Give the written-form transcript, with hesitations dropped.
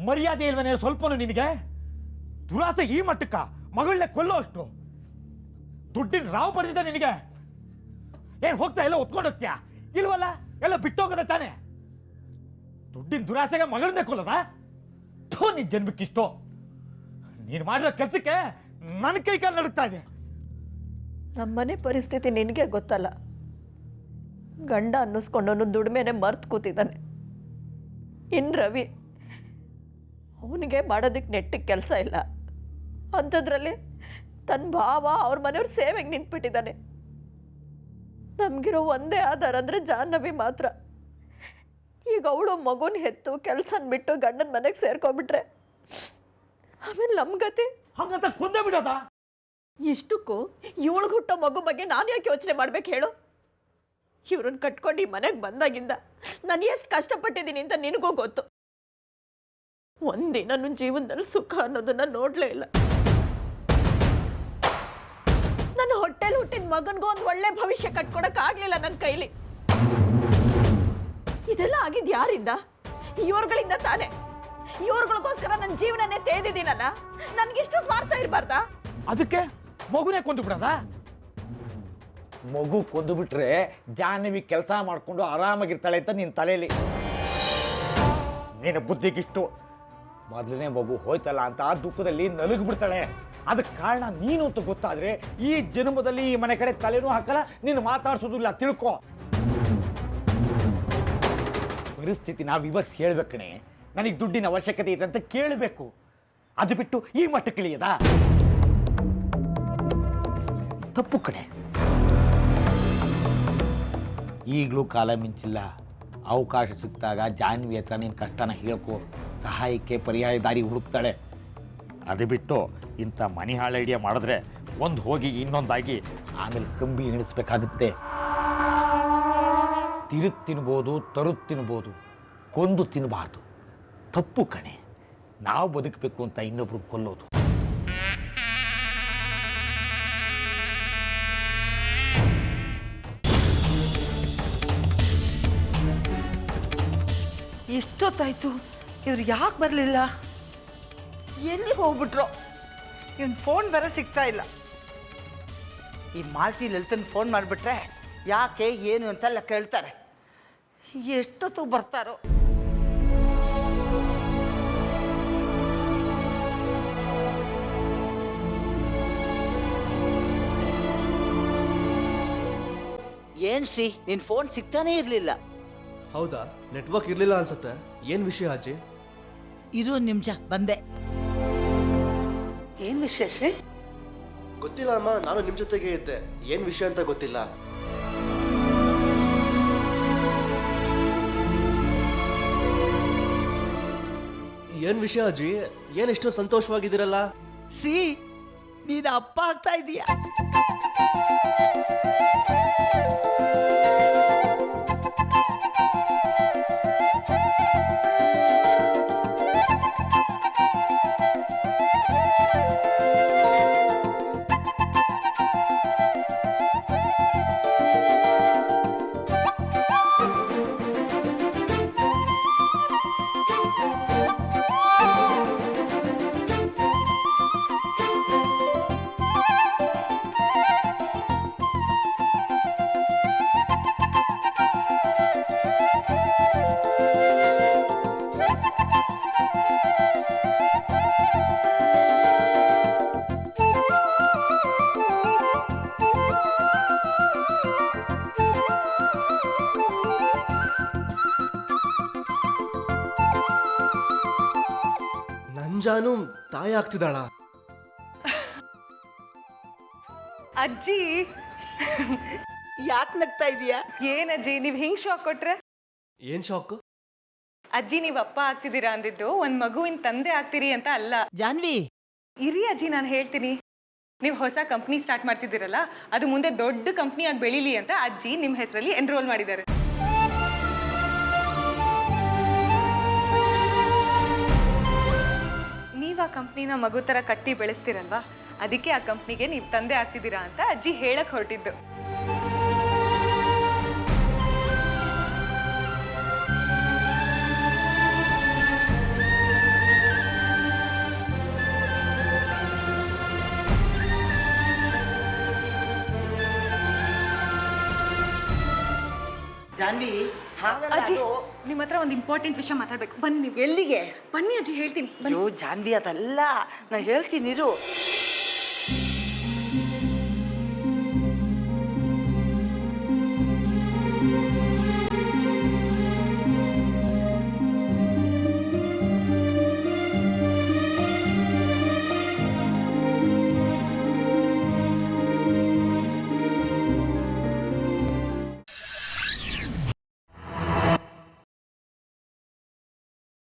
ಮರ್ಯಾದೆ ಇಲ್ವನೇ ಸ್ವಲ್ಪನು ನಿನಗೆ? ದುರಾಸೆ ಈ ಮಟ್ಟಕ್ಕ ಮಗಳನ್ನೇ ಕೊಲ್ಲೋ ಅಷ್ಟು ದುಡ್ಡಿನ ರಾವ್ ಬರ್ದಿದ್ದ ನಿನಗೆ? ಏನ್ ಹೋಗ್ತಾ ಎಲ್ಲ ಒತ್ಕೊಂಡು ಹೋಗ್ತೀಯಾ? ಇಲ್ವಲ್ಲ, ಎಲ್ಲ ಬಿಟ್ಟೋಗದ ತಾನೆ. ದುಡ್ಡಿನ ದುರಾಸೆಗೆ ಮಗಳನ್ನೇ ಕೊಲ್ಲದ? ನಿನ್ ಜನ್ಮಕ್ಕಿಷ್ಟು. ನೀನು ಮಾಡಿರೋ ಕೆಲಸಕ್ಕೆ ನನ್ನ ಕೈ ಕಾಲು ನಡುತ್ತಾ ಇದೆ. ನಮ್ಮನೆ ಪರಿಸ್ಥಿತಿ ನಿನಗೆ ಗೊತ್ತಲ್ಲ. ಗಂಡ ಅನ್ನಿಸ್ಕೊಂಡವನು ದುಡಿಮೆನೆ ಮರ್ತು ಕೂತಿದ್ದಾನೆ. ಇನ್ನು ರವಿ ಅವನಿಗೆ ಮಾಡೋದಕ್ಕೆ ನೆಟ್ಟಿಗೆ ಕೆಲಸ ಇಲ್ಲ. ಅಂಥದ್ರಲ್ಲಿ ತನ್ನ ಭಾವ ಅವ್ರ ಮನೆಯವ್ರ ಸೇವೆಗೆ ನಿಂತ್ಬಿಟ್ಟಿದ್ದಾನೆ. ನಮಗಿರೋ ಒಂದೇ ಆಧಾರ ಅಂದರೆ ಜಾಹ್ನವಿ ಮಾತ್ರ. ಈಗ ಅವಳು ಮಗುನ ಹೆತ್ತು ಕೆಲಸನ ಬಿಟ್ಟು ಗಂಡನ ಮನೆಗೆ ಸೇರ್ಕೊಂಡ್ಬಿಟ್ರೆ ಆಮೇಲೆ ನಮ್ಮ ಗತಿ ಹಂಗಂತ ಕೊಂದೇ ಬಿಡೋದ? ಇಷ್ಟಕ್ಕೂ ಇವಳಿಗೆ ಹುಟ್ಟೋ ಮಗು ಬಗ್ಗೆ ನಾನು ಯಾಕೆ ಯೋಚನೆ ಮಾಡ್ಬೇಕು ಹೇಳು? ಇವ್ರನ್ನ ಕಟ್ಕೊಂಡು ಈ ಮನೆಗೆ ಬಂದಾಗಿಂದ ನಾನು ಎಷ್ಟು ಕಷ್ಟಪಟ್ಟಿದ್ದೀನಿ ಅಂತ ನಿನಗೂ ಗೊತ್ತು. ಒಂದಿನ ನನ್ನ ಜೀವನದಲ್ಲಿ ಸುಖ ಅನ್ನೋದನ್ನ ನೋಡ್ಲೇ ಇಲ್ಲ. ನನ್ನ ಹೊಟ್ಟೆಲಿ ಹುಟ್ಟಿದ ಮಗನ್ಗೂ ಒಂದು ಒಳ್ಳೆ ಭವಿಷ್ಯ ಕಟ್ಕೊಡಕ್ ಆಗ್ಲಿಲ್ಲ ನನ್ನ ಕೈಲಿ. ಇದೆಲ್ಲ ಆಗಿದ್ ಯಾರಿಂದ? ಇವ್ರುಗಳಿಂದ ತಾನೆ. ಇವ್ರುಗಳಿಗೋಸ್ಕರ ನನ್ನ ಜೀವನನೇ ತೇದಿದ್ದೀನಲ್ಲ. ನನ್ಗಿಷ್ಟು ಸ್ವಾರ್ಥ ಇರಬಾರ್ದಾ? ಅದಕ್ಕೆ ಮಗುನೇ ಕೊಂದು ಬಿಡದ? ಮಗು ಕೊಂದು ಬಿಟ್ರೆ ಜಾಹ್ನವಿ ಕೆಲಸ ಮಾಡ್ಕೊಂಡು ಆರಾಮಾಗಿರ್ತಾಳೆ ಅಂತ ನಿನ್ನ ತಲೆಯಲ್ಲಿ. ನಿನ್ನ ಬುದ್ಧಿಗಿಷ್ಟು. ಮೊದಲನೇ ಮಗು ಹೋಯ್ತಲ್ಲ ಅಂತ ಆ ದುಃಖದಲ್ಲಿ ನಲುಗಿ ಬಿಡ್ತಾಳೆ. ಅದಕ್ಕೆ ಕಾರಣ ನೀನು ಅಂತ ಗೊತ್ತಾದ್ರೆ ಈ ಜನ್ಮದಲ್ಲಿ ಈ ಮನೆ ಕಡೆ ತಲೆನೂ ಹಾಕಲ್ಲ, ನೀನು ಮಾತಾಡ್ಸೋದಿಲ್ಲ, ತಿಳ್ಕೊ. ಪರಿಸ್ಥಿತಿ ನಾವು ವಿವರಿಸಿ ಹೇಳ್ಬೇಕಣೆ. ನನಗೆ ದುಡ್ಡಿನ ಅವಶ್ಯಕತೆ ಇದೆ ಅಂತ ಕೇಳಬೇಕು. ಅದು ಬಿಟ್ಟು ಈ ಮಟ್ಟಕ್ಕೆ ಇಳಿಯದ ತಪ್ಪು ಕಡೆ. ಈಗಲೂ ಕಾಲ ಮಿಂಚಿಲ್ಲ. ಅವಕಾಶ ಸಿಕ್ಕಿದಾಗ ಜಾಹ್ನವಿ ಹತ್ರ ನಿನ್ನ ಕಷ್ಟನ ಹೇಳ್ಕೊ. ಸಹಾಯಕ್ಕೆ ಪರ್ಯಾಯ ದಾರಿ ಹುಡುಕ್ತಾಳೆ. ಅದು ಬಿಟ್ಟು ಇಂಥ ಮನಿ ಹಾಳು ಐಡಿಯಾ ಮಾಡಿದ್ರೆ ಒಂದು ಹೋಗಿ ಇನ್ನೊಂದಾಗಿ ಆಮೇಲೆ ಕಂಬಿ ಎಣಿಸ್ಬೇಕಾಗುತ್ತೆ. ತಿರುಗಿ ತಿನ್ಬೋದು, ತರುದು ತಿನ್ಬೋದು, ಕೊಂದು ತಿನ್ನಬಾರ್ದು. ತಪ್ಪು ಕಣೆ. ನಾವು ಬದುಕಬೇಕು ಅಂತ ಇನ್ನೊಬ್ರು ಕೊಲ್ಲೋದು. ಎಷ್ಟೊತ್ತಾಯ್ತು, ಇವ್ರು ಯಾಕೆ ಬರಲಿಲ್ಲ? ಎಲ್ಲಿ ಹೋಗ್ಬಿಟ್ರು? ಇವನ್ ಫೋನ್ ಬೇರೆ ಸಿಗ್ತಾ ಇಲ್ಲ. ಈ ಮಾಲ್ತಿ ಲಲಿತನ್ ಫೋನ್ ಮಾಡಿಬಿಟ್ರೆ ಯಾಕೆ ಏನು ಅಂತೆಲ್ಲ ಕೇಳ್ತಾರೆ. ಎಷ್ಟೊತ್ತು ಬರ್ತಾರೋ? ಏನ್ ಶ್ರೀ, ನಿನ್ ಫೋನ್ ಸಿಗ್ತಾನೇ ಇರ್ಲಿಲ್ಲ. ಹೌದಾ, ನೆಟ್ವರ್ಕ್ ಇರ್ಲಿಲ್ಲ ಅನ್ಸುತ್ತೆ. ಏನ್ ವಿಷಯ ಅಜ್ಜಿ? ಇರು ಒಂದ್ ನಿಮಿಷ, ಬಂದೆ. ಏನ್ ವಿಷಯ ಶ್ರೀ? ಗೊತ್ತಿಲ್ಲ ಅಮ್ಮ, ನಾನು ನಿಮ್ ಜೊತೆಗೆ ಇದ್ದೆ. ಏನ್ ವಿಷಯ ಅಂತ ಗೊತ್ತಿಲ್ಲ. ಏನ್ ವಿಷಯ ಅಜ್ಜಿ? ಏನ್ ಇಷ್ಟು ಸಂತೋಷವಾಗಿದ್ದೀರಲ್ಲ? ಶ್ರೀ, ನೀನ್ ಅಪ್ಪ ಆಗ್ತಾ ಇದೀಯ. ನಂಜಾನು ತಾಯಿ ಆಗ್ತಿದ್ದಾಳ? ಅಜ್ಜಿ ಯಾಕೆ ನಗ್ತಾ ಇದೀಯಾ? ಏನಜ್ಜಿ ನೀವ್ ಹಿಂಗ್ ಶಾಕ್ ಕೊಟ್ರೆ? ಏನ್ ಶಾಕ್? ಅಜ್ಜಿ ನೀವ್ ಅಪ್ಪ ಆಗ್ತಿದ್ದೀರಾ ಅಂದಿದ್ದು ಒಂದ್ ಮಗುವಿನ ತಂದೆ ಆಗ್ತೀರಿ ಅಂತ ಅಲ್ಲ. ಜಾನ್ವಿ, ಇರಿ ಅಜ್ಜಿ, ನಾನು ಹೇಳ್ತೀನಿ. ನೀವು ಹೊಸ ಕಂಪ್ನಿ ಸ್ಟಾರ್ಟ್ ಮಾಡ್ತಿದ್ದೀರಲ್ಲ, ಅದು ಮುಂದೆ ದೊಡ್ಡ ಕಂಪ್ನಿ ಆಗಿ ಬೆಳೀಲಿ ಅಂತ ಅಜ್ಜಿ ನಿಮ್ ಹೆಸರಲ್ಲಿ ಎನ್ರೋಲ್ ಮಾಡಿದ್ದಾರೆ. ನೀವ್ ಆ ಕಂಪ್ನಿನ ಮಗು ತರ ಕಟ್ಟಿ ಬೆಳೆಸ್ತಿರಲ್ವಾ, ಅದಕ್ಕೆ ಆ ಕಂಪ್ನಿಗೆ ನೀವು ತಂದೆ ಆಗ್ತಿದ್ದೀರಾ ಅಂತ ಅಜ್ಜಿ ಹೇಳಕ್ ಹೊರಟಿದ್ದು. ಜಾನ್ವಿ ಹಾಗಲ್ಲ ಅಜ್ಜಿ ಅದು. ನಿಮ್ಮ ಹತ್ರ ಒಂದು ಇಂಪಾರ್ಟೆಂಟ್ ವಿಷಯ ಮಾತಾಡ್ಬೇಕು ಬನ್ನಿ ನೀವು ಎಲ್ಲಿಗೆ? ಬನ್ನಿ ಅಜ್ಜಿ ಹೇಳ್ತೀನಿ ಅಯ್ಯೋ ಜಾನ್ವಿ ಅದಲ್ಲ, ನಾ ಹೇಳ್ತೀನಿ ಇರು.